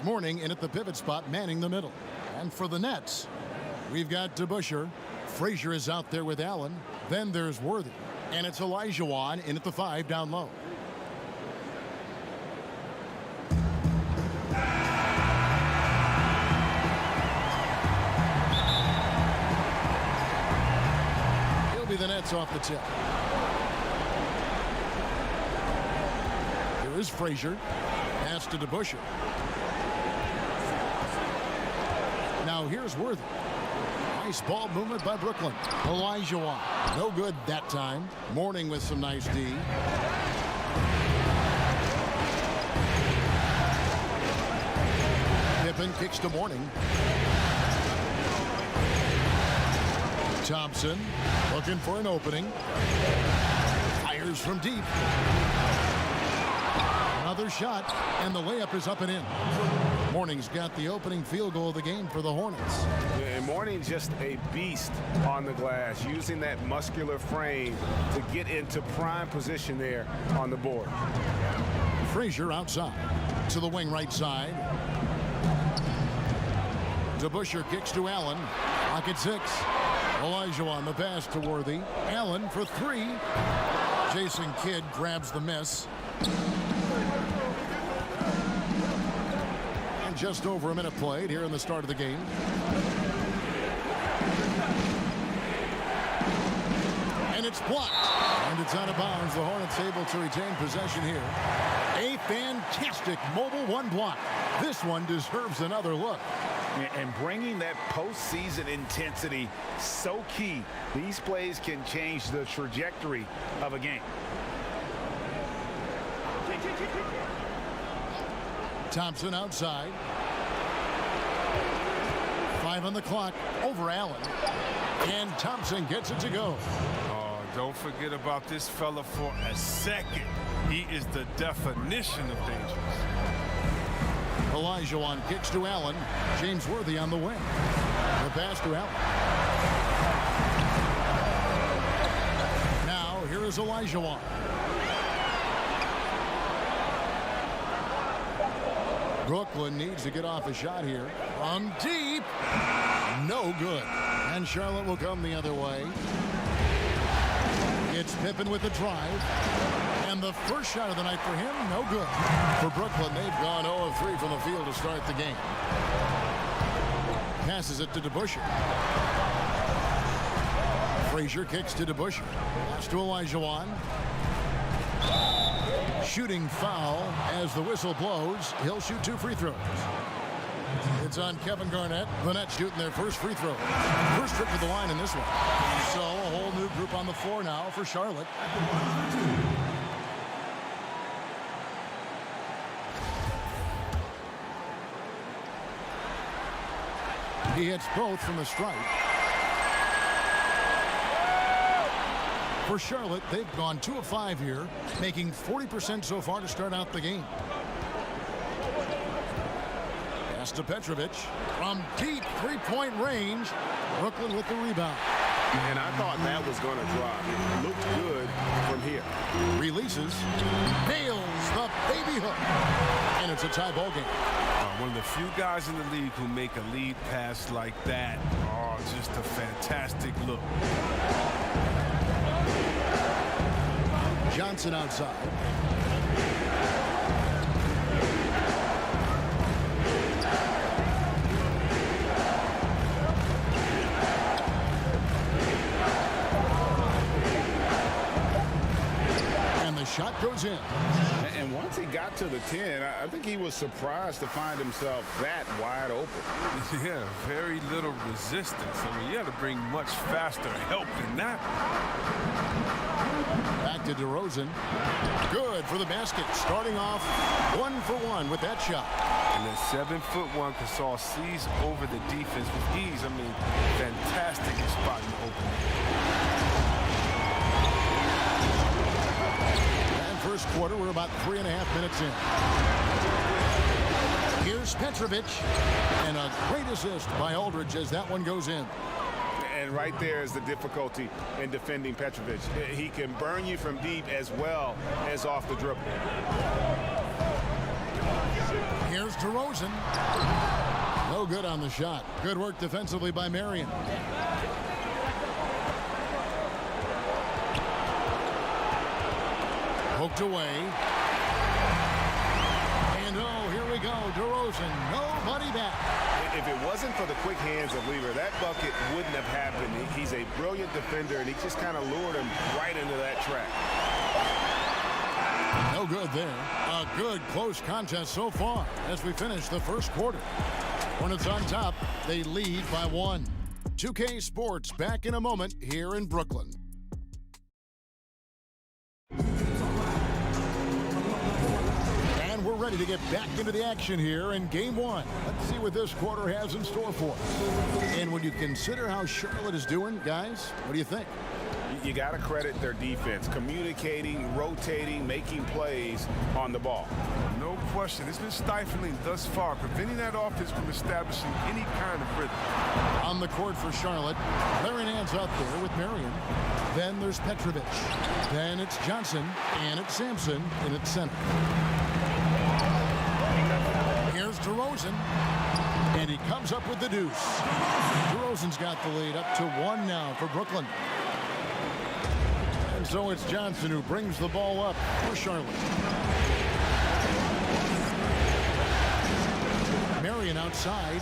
This morning in at the pivot spot, manning the middle. And for the Nets, we've got DeBusschere. Frazier is out there with Allen. Then there's Worthy. And it's Olajuwon in at the 5 down low. He'll be the Nets off the tip. Here is Frazier. Pass to DeBusschere. Now here's Worthy. Nice ball movement by Brooklyn. Olajuwon. No good that time. Mourning with some nice D. Pippen kicks to Mourning. Thompson looking for an opening. Fires from deep. Another shot, and the layup is up and in. Mourning's got the opening field goal of the game for the Hornets. Yeah, and Mourning's just a beast on the glass, using that muscular frame to get into prime position there on the board. Frazier outside to the wing right side. DeBusschere kicks to Allen. Clock at 6. Olajuwon the pass to Worthy. Allen for 3. Jason Kidd grabs the miss. And just over a minute played here in the start of the game. And it's blocked. And it's out of bounds. The Hornets able to retain possession here. A fantastic mobile one block. This one deserves another look. And bringing that postseason intensity, so key. These plays can change the trajectory of a game. Thompson outside. 5 on the clock. Over Allen. And Thompson gets it to go. Oh, don't forget about this fella for a second. He is the definition of dangerous. Olajuwon kicks to Allen. James Worthy on the wing. The pass to Allen. Now here is Olajuwon. Brooklyn needs to get off a shot here. From deep. No good. And Charlotte will come the other way. It's Pippen with the drive. And the first shot of the night for him, no good. For Brooklyn, they've gone 0 of 3 from the field to start the game. Passes it to DeBusschere. Frazier kicks to DeBusschere. Pass to Olajuwon. Shooting foul as the whistle blows. He'll shoot 2 free throws. It's on Kevin Garnett. The Nets shooting their first free throw. First trip to the line in this one. So a whole new group on the floor now for Charlotte. He hits both from the stripe. For Charlotte, they've gone 2 of 5 here, making 40% so far to start out the game. Pass to Petrovic from deep three-point range. Brooklyn with the rebound. And I thought that was going to drop. It looked good from here. Releases. Nails the baby hook. And it's a tie ball game. One of the few guys in the league who make a lead pass like that. Oh, just a fantastic look. Johnson outside. And the shot goes in. And once he got to the 10, I think he was surprised to find himself that wide open. Yeah, very little resistance. I mean, you had to bring much faster help than that. Back to DeRozan. Good for the basket. Starting off 1 for 1 with that shot. And that 7'1" Gasol sees over the defense with ease. I mean, fantastic spot in the opening. And first quarter, we're about 3.5 minutes in. Here's Petrovic. And a great assist by Aldridge as that one goes in. And right there is the difficulty in defending Petrovic. He can burn you from deep as well as off the dribble. Here's DeRozan. No good on the shot. Good work defensively by Marion. Poked away. And oh, here we go. DeRozan, nobody back. If it wasn't for the quick hands of Lever, that bucket wouldn't have happened. He's a brilliant defender, and he just kind of lured him right into that trap. No good there. A good close contest so far as we finish the first quarter. Hornets on top. They lead by 1. 2K Sports back in a moment here in Brooklyn. And we're ready to get back into the action here in game 1. Let's see what this quarter has in store for us. And when you consider how Charlotte is doing, guys, what do you think? You got to credit their defense, communicating, rotating, making plays on the ball. No question. It's been stifling thus far, preventing that offense from establishing any kind of rhythm. On the court for Charlotte, Larry Nance out there with Marion. Then there's Petrovic. Then it's Johnson, and it's Sampson in its center. Here's DeRozan, and he comes up with the deuce. DeRozan's got the lead up to 1 now for Brooklyn. And so it's Johnson who brings the ball up for Charlotte. Marion outside.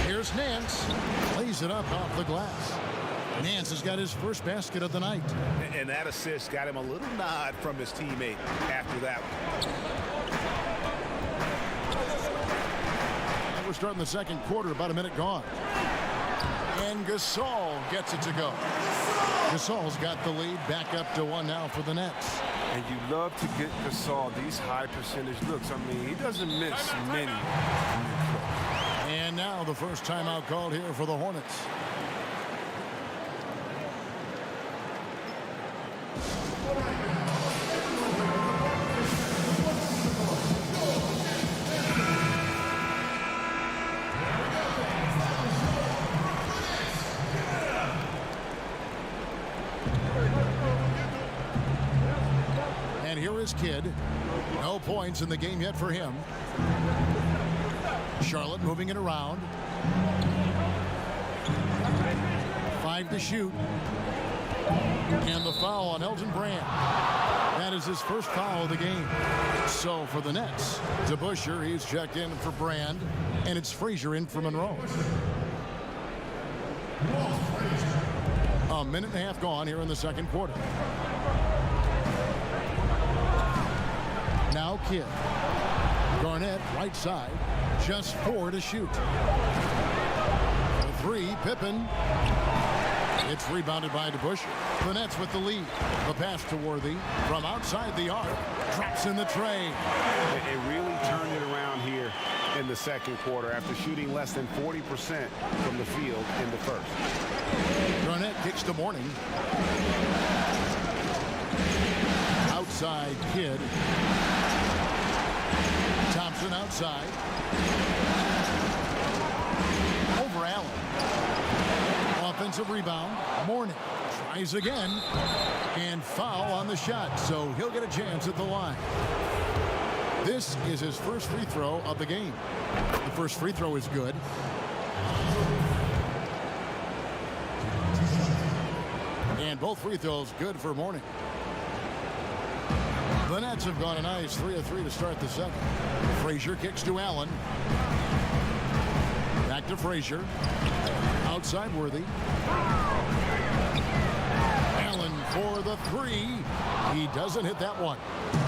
Here's Nance. Lays it up off the glass. Nance has got his first basket of the night. And that assist got him a little nod from his teammate after that one. And we're starting the second quarter, about a minute gone. And Gasol gets it to go. Gasol's got the lead back up to 1 now for the Nets. And you love to get Gasol these high percentage looks. I mean, he doesn't miss many. And now the first timeout called here for the Hornets. And here is Kidd. No points in the game yet for him. Charlotte moving it around. 5 to shoot. And the foul on Elton Brand. That is his first foul of the game. So for the Nets, DeBusschere, he's checked in for Brand. And it's Frazier in for Monroe. A minute and a half gone here in the second quarter. Now Kidd. Garnett, right side. Just 4 to shoot. The 3, Pippen. It's rebounded by DeBusschere. The Nets with the lead. The pass to Worthy from outside the arc. Drops in the tray. It really turned it around here in the second quarter after shooting less than 40% from the field in the first. Garnett kicks to Morning. Outside Kidd. Thompson outside. Over Allen. Offensive rebound. Morning tries again. And foul on the shot. So he'll get a chance at the line. This is his first free throw of the game. The first free throw is good. And both free throws good for Morning. The Nets have gone a nice 3 of 3 to start the second. Frazier kicks to Allen. Back to Frazier. Outside Worthy. Allen for the 3. He doesn't hit that one.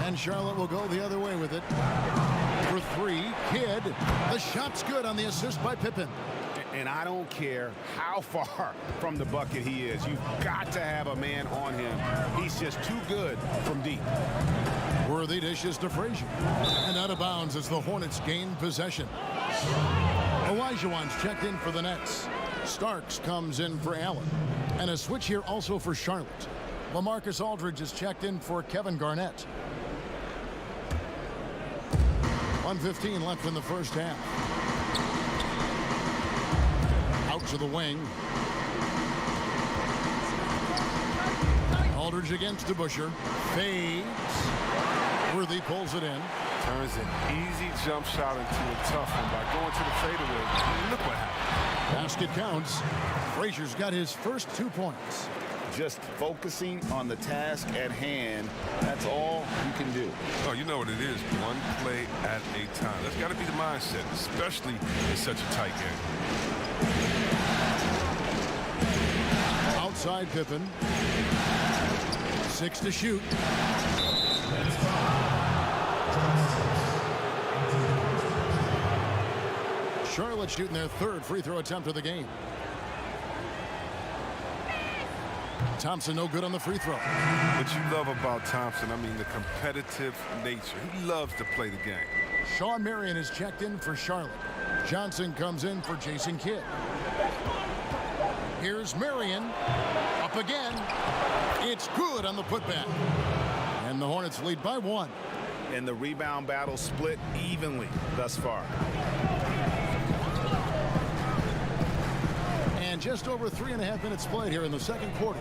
And Charlotte will go the other way with it. For 3, Kidd. The shot's good on the assist by Pippen. And I don't care how far from the bucket he is. You've got to have a man on him. He's just too good from deep. Worthy dishes to Frazier. And out of bounds as the Hornets gain possession. Olajuwon's checked in for the Nets. Starks comes in for Allen. And a switch here also for Charlotte. LaMarcus Aldridge is checked in for Kevin Garnett. 1:15 left in the first half. Out to the wing. Aldridge against DeBusschere. Fades. Worthy pulls it in. Turns an easy jump shot into a tough one by going to the fadeaway. Look what happened. Basket counts. Frazier's got his first 2 points. Just focusing on the task at hand, that's all you can do. Oh, you know what it is. One play at a time. That's got to be the mindset, especially in such a tight game. Outside Pippen. 6 to shoot. Charlotte shooting their 3rd free throw attempt of the game. Thompson no good on the free throw. What you love about Thompson, I mean the competitive nature. He loves to play the game. Sean Marion is checked in for Charlotte. Johnson comes in for Jason Kidd. Here's Marion. Up again. It's good on the putback. And the Hornets lead by 1. And the rebound battle split evenly thus far. And just over 3.5 minutes played here in the second quarter.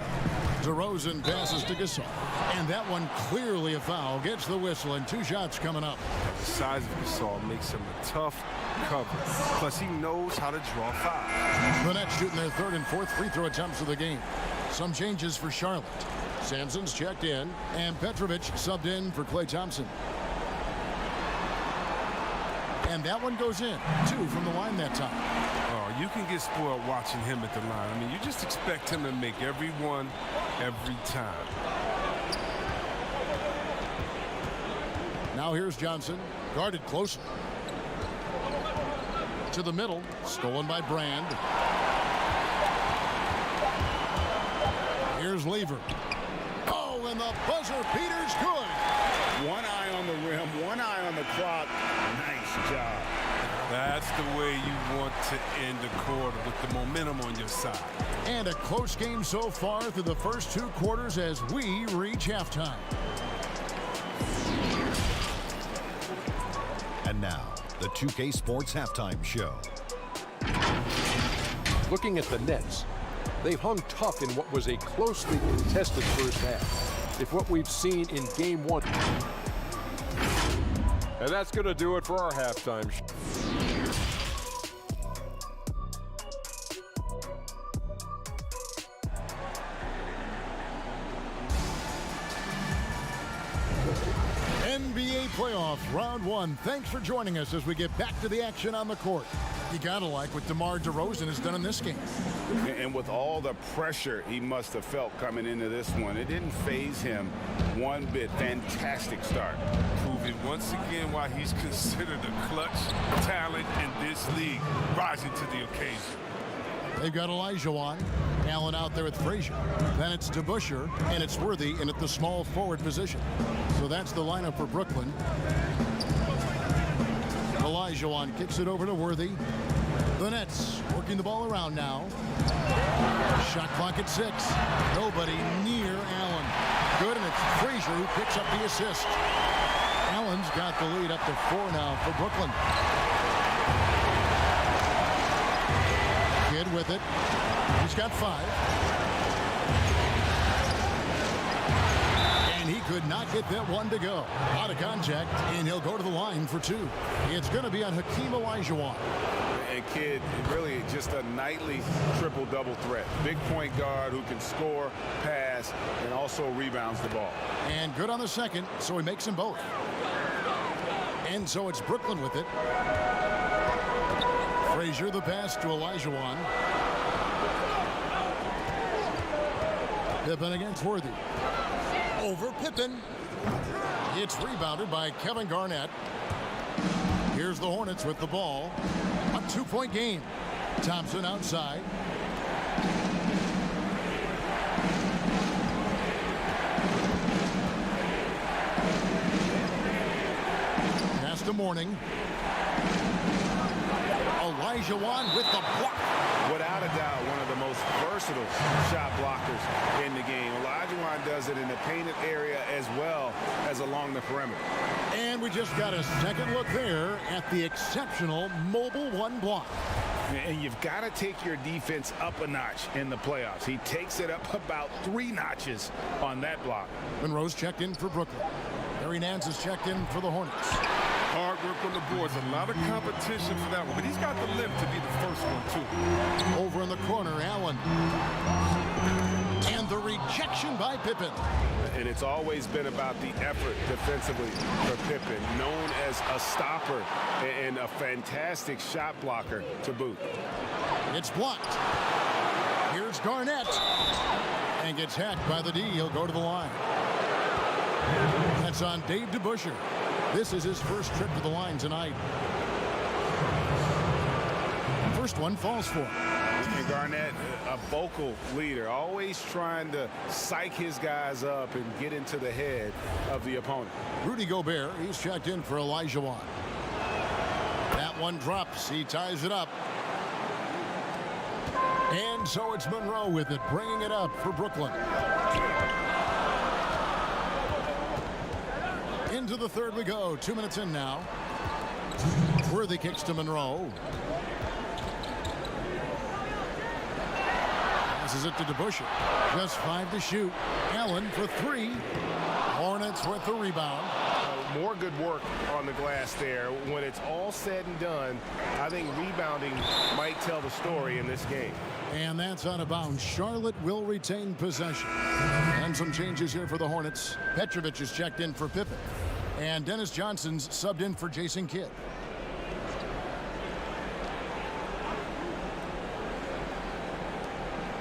DeRozan passes to Gasol. And that one clearly a foul. Gets the whistle and 2 shots coming up. The size of Gasol makes him a tough cover. Plus, he knows how to draw fouls. The Nets shooting their 3rd and 4th free throw attempts of the game. Some changes for Charlotte. Sampson's checked in, and Petrovic subbed in for Klay Thompson. And that one goes in. 2 from the line that time. Oh, you can get spoiled watching him at the line. I mean, you just expect him to make every one, every time. Now here's Johnson, guarded closer. To the middle, stolen by Brand. Here's Lever. Oh, and the buzzer beater's good. One eye on the rim, one eye on the clock. Nice job. That's the way you want to end the quarter, with the momentum on your side. And a close game so far through the first 2 quarters as we reach halftime. And now, the 2K Sports Halftime Show. Looking at the Nets, they've hung tough in what was a closely contested first half. If what we've seen in Game 1. And that's going to do it for our halftime show. NBA playoffs, round 1. Thanks for joining us as we get back to the action on the court. You gotta like what DeMar DeRozan has done in this game. And with all the pressure he must have felt coming into this one, it didn't faze him one bit. Fantastic start. Proving once again why he's considered a clutch talent in this league, rising to the occasion. They've got Olajuwon. Allen out there with Frazier. Then it's DeBusschere, and it's Worthy in at the small forward position. So that's the lineup for Brooklyn. Olajuwon kicks it over to Worthy. The Nets working the ball around now. Shot clock at 6. Nobody near Allen. Good, and it's Frazier who picks up the assist. Allen's got the lead up to 4 now for Brooklyn. Kidd with it. He's got 5. And he could not get that one to go. Out of contact, and he'll go to the line for 2. It's going to be on Hakeem Olajuwon. And Kidd, really just a nightly triple-double threat. Big point guard who can score, pass, and also rebounds the ball. And good on the second, so he makes them both. And so it's Brooklyn with it. Frazier the pass to Olajuwon. Pippen against Worthy. Over Pippen. It's rebounded by Kevin Garnett. Here's the Hornets with the ball. A 2-point game. Thompson outside. Pass to Mourning. Olajuwon with the block. Without a doubt, one of the most versatile shot blockers in the game. Olajuwon does it in the painted area as well as along the perimeter. And we just got a second look there at the exceptional mobile 1 block. And you've got to take your defense up a notch in the playoffs. He takes it up about 3 notches on that block. Monroe's checked in for Brooklyn. Larry Nance is checked in for the Hornets. Hard work on the boards. A lot of competition for that one, but he's got the limp to be the first one, too. Over in the corner, Allen. And the rejection by Pippen. And it's always been about the effort defensively for Pippen, known as a stopper and a fantastic shot blocker to boot. It's blocked. Here's Garnett. And gets hacked by the D. He'll go to the line. That's on Dave DeBusschere. This is his first trip to the line tonight. First one falls for him. And Garnett, a vocal leader, always trying to psych his guys up and get into the head of the opponent. Rudy Gobert, he's checked in for Elijah Wan. That one drops. He ties it up. And so it's Monroe with it, bringing it up for Brooklyn. Into the third we go. 2 minutes in now. Worthy kicks to Monroe. Passes it to DeBusschere. Just 5 to shoot. Allen for 3. Hornets with the rebound. More good work on the glass there. When it's all said and done, I think rebounding might tell the story in this game. And that's out of bounds. Charlotte will retain possession. And some changes here for the Hornets. Petrovic is checked in for Pippen. And Dennis Johnson's subbed in for Jason Kidd.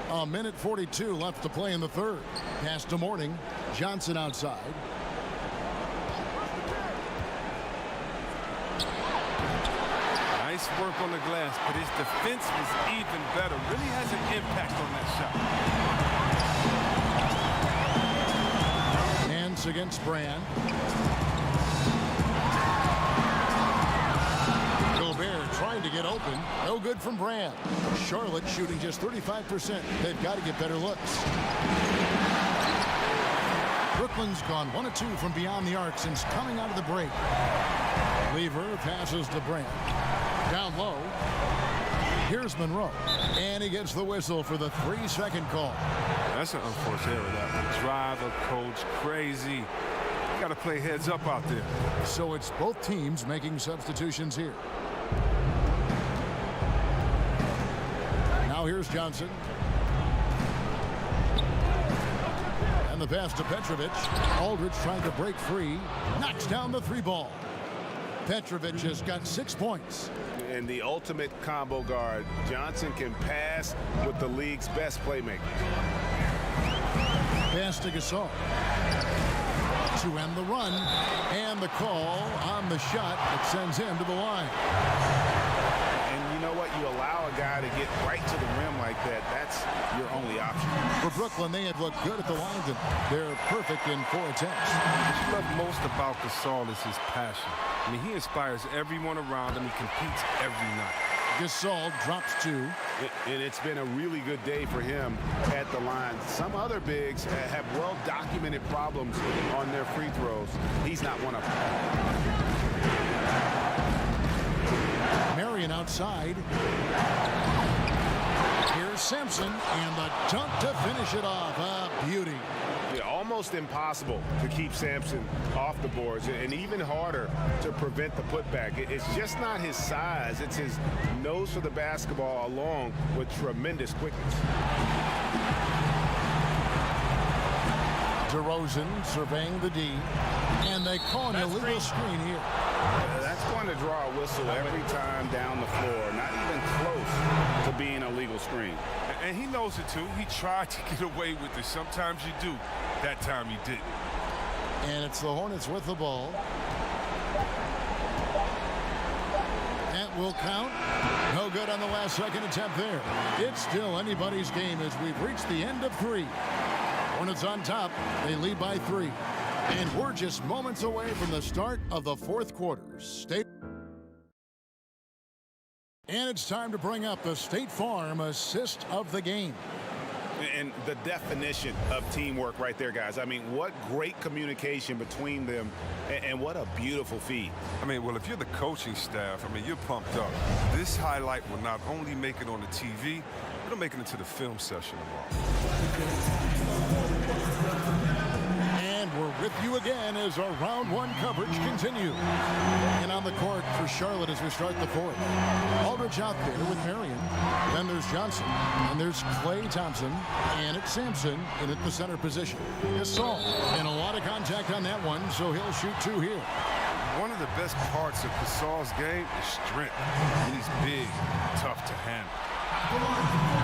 A minute 42 left to play in the third. Pass to Morning. Johnson outside. Nice work on the glass, but his defense was even better. Really has an impact on that shot. Nance against Brand. Gobert trying to get open. No good from Brand. Charlotte shooting just 35%. They've got to get better looks. Brooklyn's gone 1 of 2 from beyond the arc since coming out of the break. Lever passes to Brand. Down low. Here's Monroe. And he gets the whistle for the 3-second call. That's an unforced error. That would drive a coach crazy. Got to play heads up out there. So it's both teams making substitutions here. Now here's Johnson. And the pass to Petrovic. Aldridge trying to break free. Knocks down the 3 ball. Petrovic has got 6 points. And the ultimate combo guard. Johnson can pass with the league's best playmaker. Pass to Gasol. To end the run. And the call on the shot that sends him to the line. And you know what? You allow a guy to get right to the rim like that. That's your only option. For Brooklyn, they have looked good at the line. They're perfect in 4 attempts. What you love most about Gasol is his passion. I mean, he inspires everyone around him. He competes every night. Gasol drops 2. And it's been a really good day for him at the line. Some other bigs have well-documented problems on their free throws. He's not one of them. Marion outside. Here's Simpson, and the dunk to finish it off. A beauty. Yeah, almost impossible to keep Sampson off the boards, and even harder to prevent the putback. It's just not his size. It's his nose for the basketball along with tremendous quickness. DeRozan surveying the D, and they call an illegal screen here. That's going to draw a whistle every time down the floor. Not even close to being a legal screen. And he knows it too. He tried to get away with it. Sometimes you do. That time he didn't. And it's the Hornets with the ball. That will count. No good on the last second attempt there. It's still anybody's game as we've reached the end of 3. Hornets on top. They lead by 3. And we're just moments away from the start of the 4th quarter. And it's time to bring up the State Farm assist of the game. And the definition of teamwork right there, guys. I mean, what great communication between them, and what a beautiful feed. I mean, well, if you're the coaching staff, I mean, you're pumped up. This highlight will not only make it on the TV, it'll make it into the film session tomorrow. And we're with you again as our round one coverage continues. And on the court for Charlotte as we start the fourth. Aldridge out there with Marion. Then there's Johnson. And there's Klay Thompson. And it's Sampson in at the center position. Gasol. And a lot of contact on that one, so he'll shoot 2 here. One of the best parts of Gasol's game is strength. He's big, tough to handle.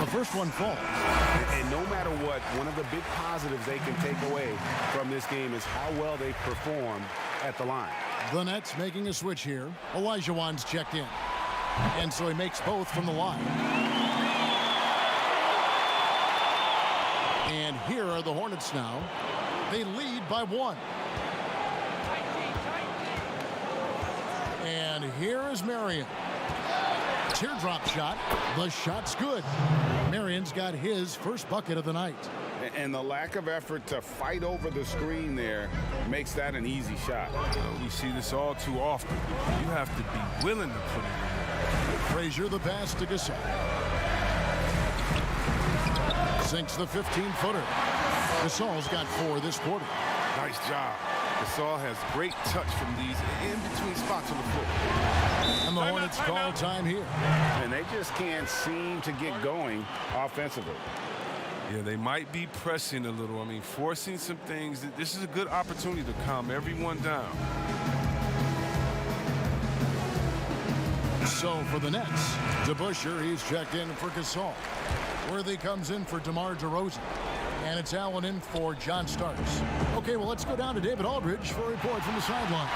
The first one falls. And no matter what, one of the big positives they can take away from this game is how well they perform at the line. The Nets making a switch here. Olajuwon's checked in. And so he makes both from the line. And here are the Hornets now. They lead by 1. And here is Marion. Teardrop shot. The shot's good. Marion's got his first bucket of the night. And the lack of effort to fight over the screen there makes that an easy shot. We see this all too often. You have to be willing to put it in. Frazier the pass to Gasol. Sinks the 15-footer. Gasol's got 4 this quarter. Nice job. Gasol has great touch from these in-between spots on the floor. And the Hornets call time here. And they just can't seem to get going offensively. Yeah, they might be pressing a little. I mean, forcing some things. This is a good opportunity to calm everyone down. So for the Nets, DeBusschere, he's checked in for Gasol. Worthy comes in for DeMar DeRozan. And it's Allen in for John Starks. Okay, well, let's go down to David Aldridge for a report from the sideline.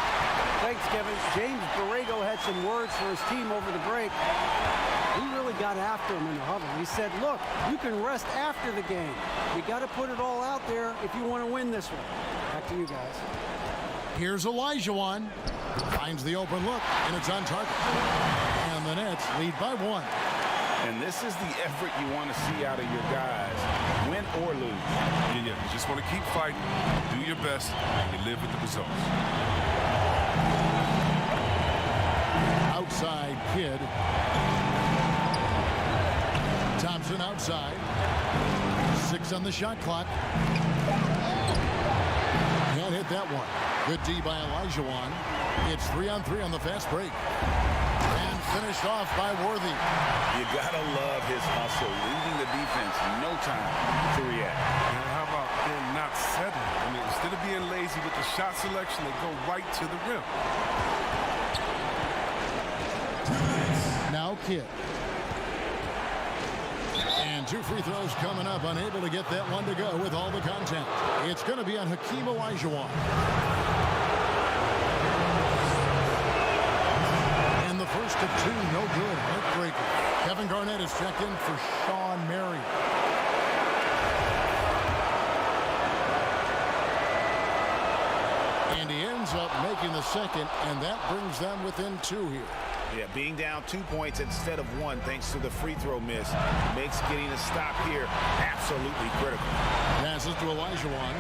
Thanks, Kevin. James Borrego had some words for his team over the break. He really got after him in the huddle. He said, look, you can rest after the game. You got to put it all out there if you want to win this one. Back to you guys. Here's Olajuwon. Finds the open look, and it's on target. And the Nets lead by 1. And this is the effort you want to see out of your guys, win or lose. Yeah, you just want to keep fighting, do your best, and you live with the results. Outside Kid. Thompson outside. 6 on the shot clock. Can't hit that one. Good D by Olajuwon. It's 3-on-3 on the fast break. And finished off by Worthy. You gotta love his hustle, leaving the defense no time to react. And how about them not settling? I mean, instead of being lazy with the shot selection, they go right to the rim. Now Kidd. And 2 free throws coming up, unable to get that one to go with all the contact. It's going to be on Hakeem Olajuwon. And the first of 2, no good. Heartbreaker. Kevin Garnett is checked in for Sean Marion. And he ends up making the second, and that brings them within 2 here. Yeah, being down 2 points instead of 1 thanks to the free throw miss makes getting a stop here absolutely critical. Passes to Olajuwon.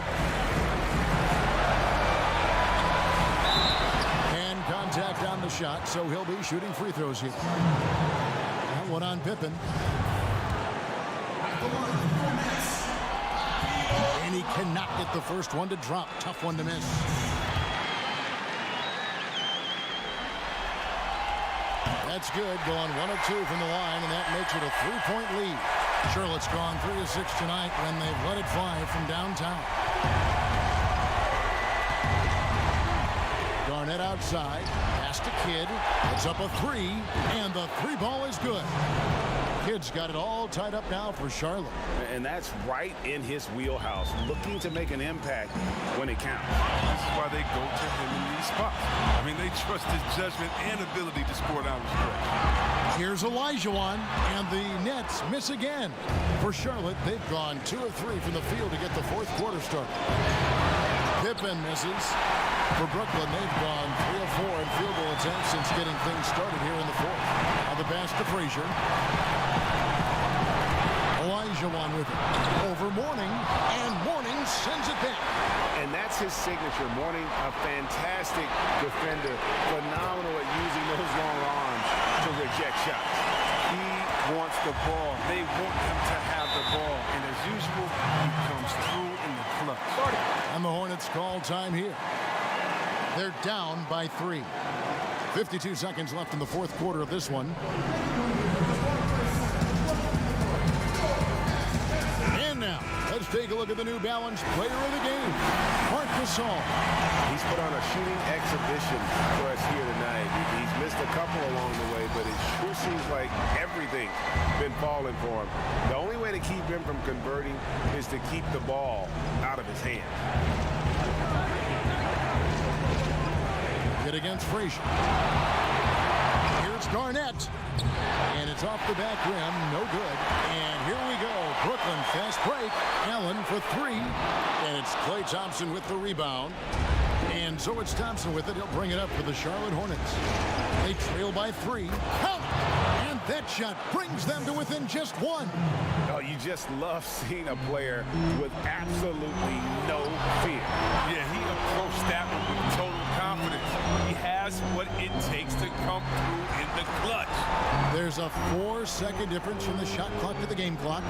And contact on the shot, so he'll be shooting free throws here. That one on Pippen. And he cannot get the first one to drop. Tough one to miss. That's good, going 1 of 2 from the line, and that makes it a 3-point lead. Charlotte's gone 3 of 6 tonight when they've let it fly from downtown. Garnett outside, pass to Kidd, puts up a 3, and the 3 ball is good. Kidd's got it all tied up now for Charlotte. And that's right in his wheelhouse, looking to make an impact when it counts. This is why they go to him in these spots. I mean, they trust his judgment and ability to score down the stretch. Here's Olajuwon, and the Nets miss again. For Charlotte, they've gone 2 of 3 from the field to get the 4th quarter started. Pippen misses. For Brooklyn, they've gone 3 of 4 in field goal attempts since getting things started here in the 4th. Now the pass to Frazier. Olajuwon with it. Over Mourning, and Mourning sends it back. And that's his signature. Mourning, a fantastic defender. Phenomenal at using those long arms to reject shots. He wants the ball. They want him to have the ball. And as usual, he comes through in the clutch. And the Hornets call time here. They're down by 3. 52 seconds left in the fourth quarter of this one. And now, let's take a look at the New Balance player of the game, Marcus Gasol. He's put on a shooting exhibition for us here tonight. He's missed a couple along the way, but it sure seems like everything's been falling for him. The only way to keep him from converting is to keep the ball out of his hand. Hit against Frazier. Here's Garnett. And it's off the back rim. No good. And here we go. Brooklyn fast break. Allen for 3. And it's Klay Thompson with the rebound. And so it's Thompson with it. He'll bring it up for the Charlotte Hornets. They trail by 3. Count! And that shot brings them to within just 1. Oh, you just love seeing a player with absolutely no fear. Yeah, he approached that one with total confidence. He has what it takes to come through in the clutch. There's a 4-second difference from the shot clock to the game clock.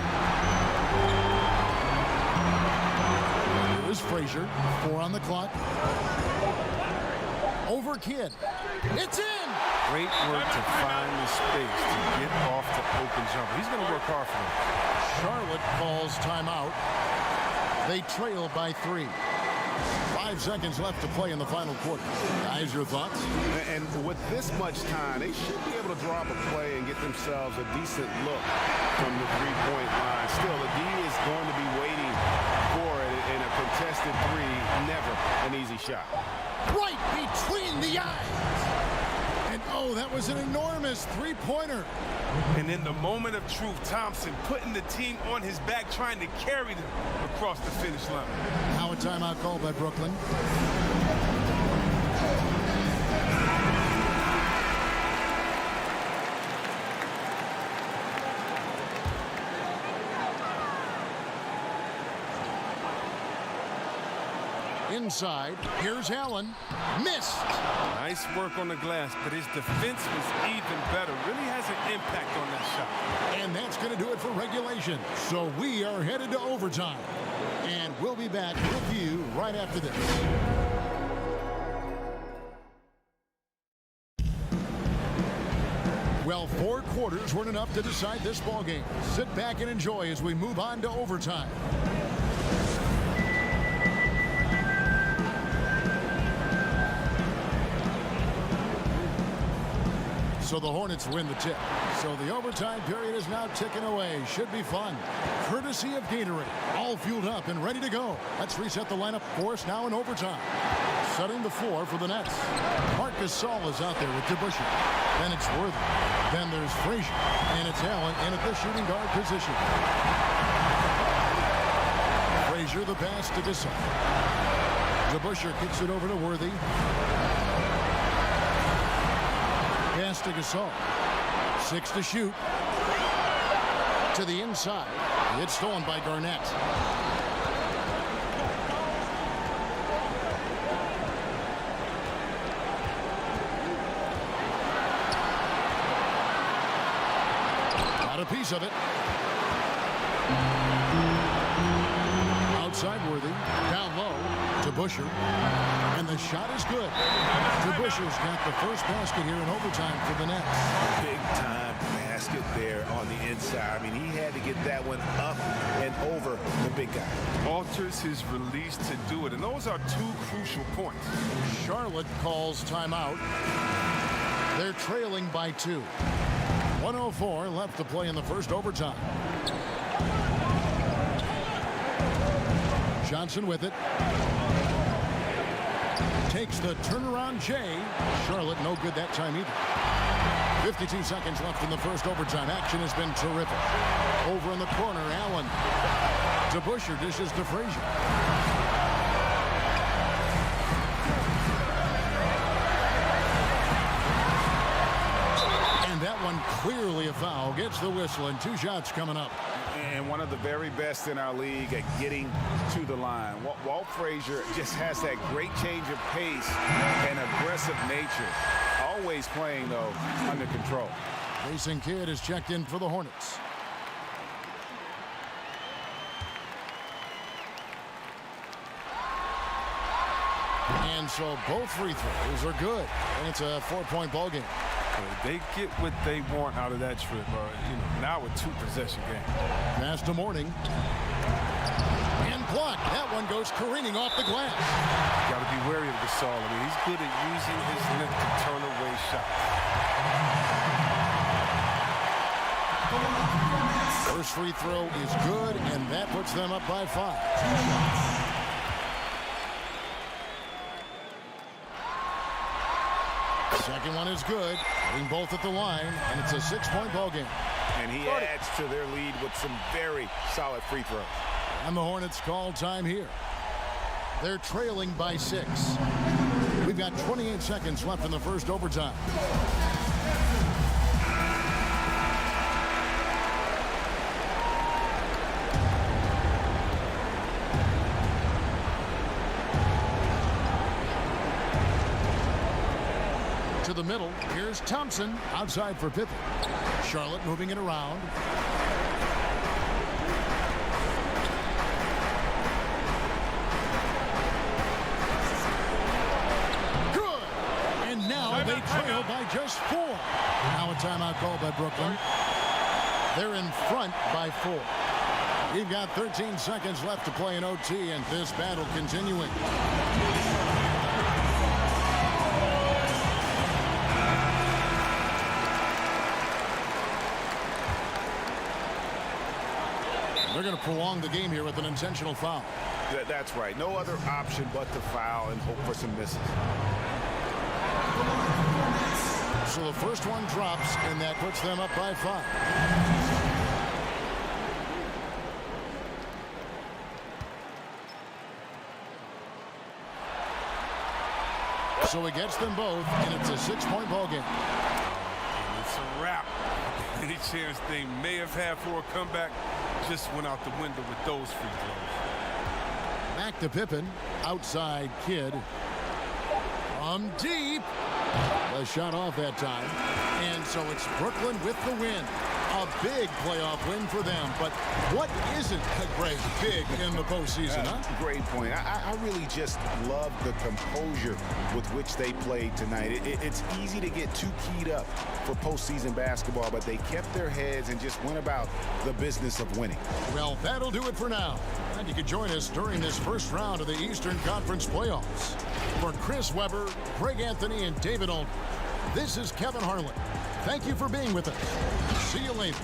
Here is Frazier. 4 on the clock. Over Kidd. It's in! Great work to find the space to get off the open jumper. He's going to work hard for them. Charlotte calls timeout. They trail by 3. 5 seconds left to play in the final quarter. Guys, your thoughts? And with this much time, they should be able to drop a play and get themselves a decent look from the three-point line. Still, the D is going to be waiting for it in a contested 3. Never an easy shot. Right between the eyes. And oh, that was an enormous three-pointer. And in the moment of truth, Thompson putting the team on his back, trying to carry them across the finish line. Now a timeout called by Brooklyn. Inside, here's Allen. Missed. Nice work on the glass, but his defense was even better. Really has an impact on that shot. And that's going to do it for regulation. So we are headed to overtime. And we'll be back with you right after this. Well, 4 quarters weren't enough to decide this ballgame. Sit back and enjoy as we move on to overtime. So the Hornets win the tip. So the overtime period is now ticking away. Should be fun. Courtesy of Gatorade. All fueled up and ready to go. Let's reset the lineup for us now in overtime. Setting the floor for the Nets. Marcus Gasol is out there with DeBusschere. Then it's Worthy. Then there's Frazier. And it's Allen in at the shooting guard position. Frazier the pass to Gasol. DeBusschere kicks it over to Worthy. Pass to Gasol. 6 to shoot. To the inside. It's stolen by Garnett. Got a piece of it. Outside Worthy. Down low to DeBusschere. And the shot is good. DeBusschere's got the first basket here in overtime for the Nets. Big time basket there on the inside. I mean, he had to get that one up and over the big guy. Alters his release to do it, and those are 2 crucial points. Charlotte calls timeout. They're trailing by 2. 104 left to play in the first overtime. Johnson with it. Takes the turnaround J. Charlotte no good that time either. 52 seconds left in the first overtime. Action has been terrific. Over in the corner, Allen. DeBusschere dishes to Frazier. And that one clearly a foul. Gets the whistle and 2 shots coming up. And one of the very best in our league at getting to the line. Walt Frazier just has that great change of pace and aggressive nature. Always playing, though, under control. Mason Kidd is checked in for the Hornets. And so both free throws are good. And it's a 4-point ball game. They get what they want out of that trip. Now a 2-possession game. Pass to Mourning. And blocked. That one goes careening off the glass. Got to be wary of Gasol. He's good at using his length to turn away shots. First free throw is good, and that puts them up by 5. Second one is good. Hitting both at the line, and it's a 6-point ball game. And he adds to their lead with some very solid free throws. And the Hornets call time here. They're trailing by 6. We've got 28 seconds left in the first overtime. To the middle. Here's Thompson outside for Pippen. Charlotte moving it around. Good. And now they trail by just 4. Now a timeout call by Brooklyn. They're in front by 4. You've got 13 seconds left to play in OT, and this battle continuing. They're going to prolong the game here with an intentional foul. That's right. No other option but to foul and hope for some misses. So the first one drops, and that puts them up by 5. So he gets them both, and it's a 6-point ball game. It's a wrap. Any chance they may have had for a comeback just went out the window with those free throws. Back to Pippen. Outside Kidd. From deep. A shot off that time. And so it's Brooklyn with the win. A big playoff win for them. But what isn't a great big in the postseason, huh? Great point. I really just love the composure with which they played tonight. It's easy to get too keyed up for postseason basketball, but they kept their heads and just went about the business of winning. Well, that'll do it for now. And you can join us during this first round of the Eastern Conference playoffs. For Chris Webber, Greg Anthony, and David Alden, this is Kevin Harlan. Thank you for being with us. See you later.